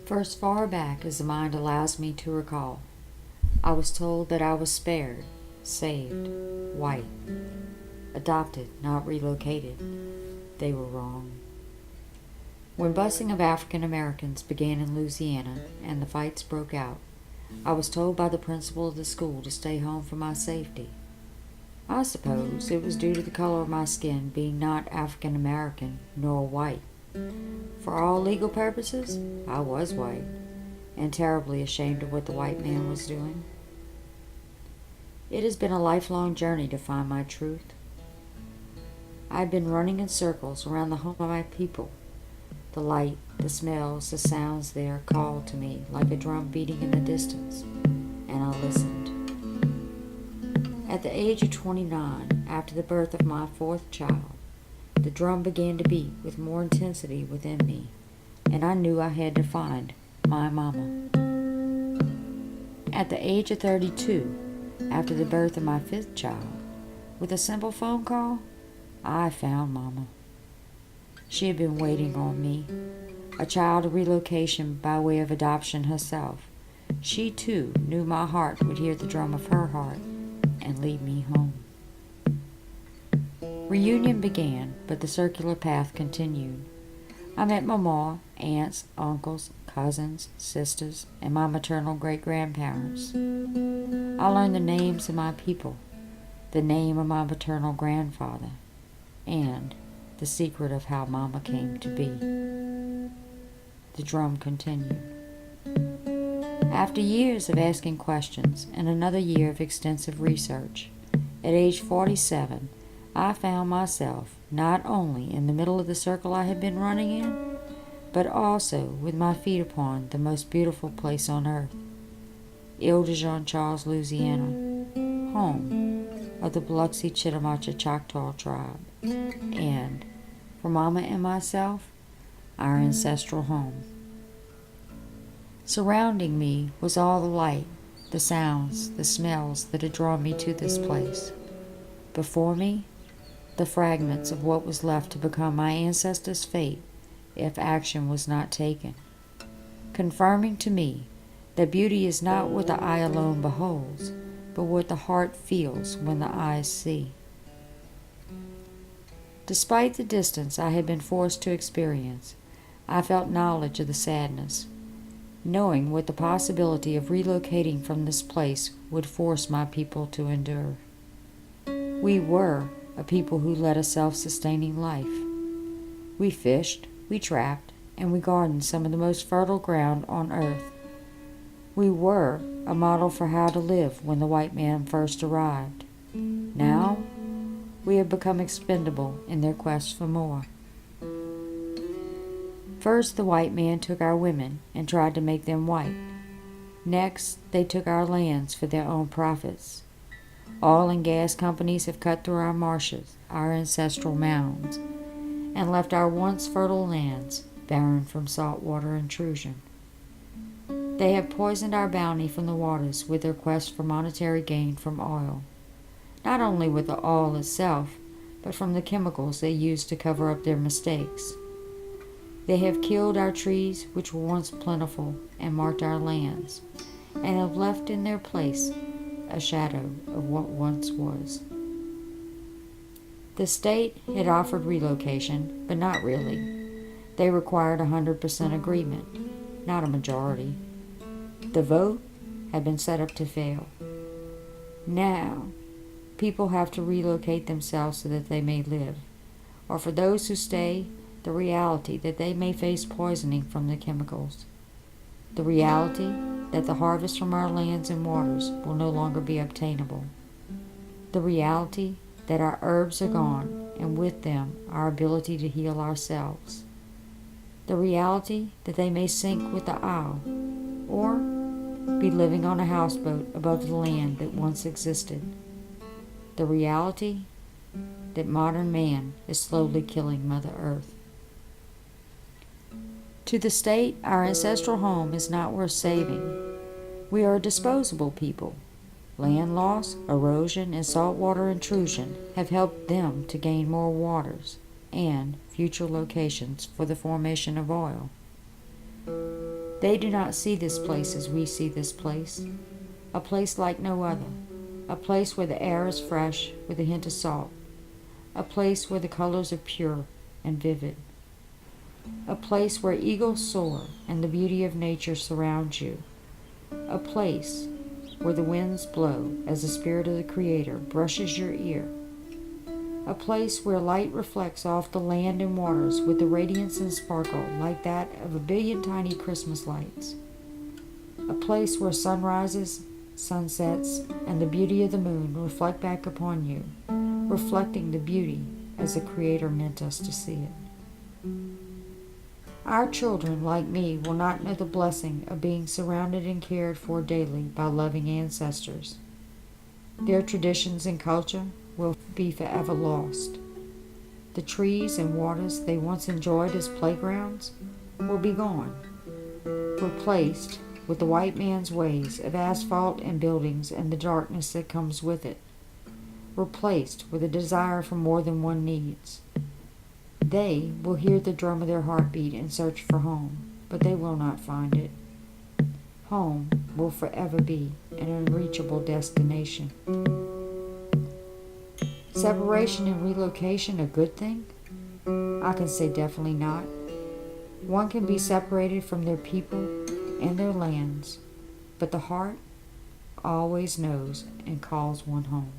For as far back as the mind allows me to recall, I was told that I was spared, saved, white, adopted, not relocated. They were wrong. When busing of African Americans began in Louisiana and the fights broke out, I was told by the principal of the school to stay home for my safety. I suppose it was due to the color of my skin being not African American nor white. For all legal purposes, I was white, and terribly ashamed of what the white man was doing. It has been a lifelong journey to find my truth. I had been running in circles around the home of my people. The light, the smells, the sounds there called to me like a drum beating in the distance, and I listened. At the age of 29, after the birth of my fourth child, the drum began to beat with more intensity within me, and I knew I had to find my mama. At the age of 32, after the birth of my fifth child, with a simple phone call, I found mama. She had been waiting on me, a child of relocation by way of adoption herself. She too knew my heart would hear the drum of her heart and lead me home. Reunion began, but the circular path continued. I met Mama, aunts, uncles, cousins, sisters, and my maternal great-grandparents. I learned the names of my people, the name of my maternal grandfather, and the secret of how Mama came to be. The drum continued. After years of asking questions and another year of extensive research, at age 47, I found myself not only in the middle of the circle I had been running in, but also with my feet upon the most beautiful place on earth, Ile de Jean Charles, Louisiana, home of the Biloxi Chitimacha Choctaw tribe, and, for Mama and myself, our ancestral home. Surrounding me was all the light, the sounds, the smells that had drawn me to this place. Before me, the fragments of what was left to become my ancestors' fate if action was not taken, confirming to me that beauty is not what the eye alone beholds, but what the heart feels when the eyes see. Despite the distance I had been forced to experience, I felt knowledge of the sadness, knowing what the possibility of relocating from this place would force my people to endure. We were a people who led a self-sustaining life. We fished, we trapped, and we gardened some of the most fertile ground on earth. We were a model for how to live when the white man first arrived. Now, we have become expendable in their quest for more. First, the white man took our women and tried to make them white. Next, they took our lands for their own profits. Oil and gas companies have cut through our marshes, our ancestral mounds, and left our once fertile lands barren from saltwater intrusion. They have poisoned our bounty from the waters with their quest for monetary gain from oil, not only with the oil itself, but from the chemicals they use to cover up their mistakes. They have killed our trees, which were once plentiful, and marked our lands, and have left in their place a shadow of what once was. The state had offered relocation, but not really. They required 100% agreement, not a majority. The vote had been set up to fail. Now, people have to relocate themselves so that they may live, or for those who stay, the reality that they may face poisoning from the chemicals. The reality that the harvest from our lands and waters will no longer be obtainable. The reality that our herbs are gone, and with them our ability to heal ourselves. The reality that they may sink with the owl, or be living on a houseboat above the land that once existed. The reality that modern man is slowly killing Mother Earth. To the state, our ancestral home is not worth saving. We are a disposable people. Land loss, erosion, and saltwater intrusion have helped them to gain more waters and future locations for the formation of oil. They do not see this place as we see this place, a place like no other, a place where the air is fresh with a hint of salt, a place where the colors are pure and vivid, a place where eagles soar and the beauty of nature surrounds you, a place where the winds blow as the spirit of the Creator brushes your ear, a place where light reflects off the land and waters with the radiance and sparkle like that of a billion tiny Christmas lights, a place where sunrises, sunsets, and the beauty of the moon reflect back upon you, reflecting the beauty as the Creator meant us to see it. Our children, like me, will not know the blessing of being surrounded and cared for daily by loving ancestors. Their traditions and culture will be forever lost. The trees and waters they once enjoyed as playgrounds will be gone, replaced with the white man's ways of asphalt and buildings and the darkness that comes with it, replaced with a desire for more than one needs. They will hear the drum of their heartbeat and search for home, but they will not find it. Home will forever be an unreachable destination. Separation and relocation a good thing? I can say definitely not. One can be separated from their people and their lands, but the heart always knows and calls one home.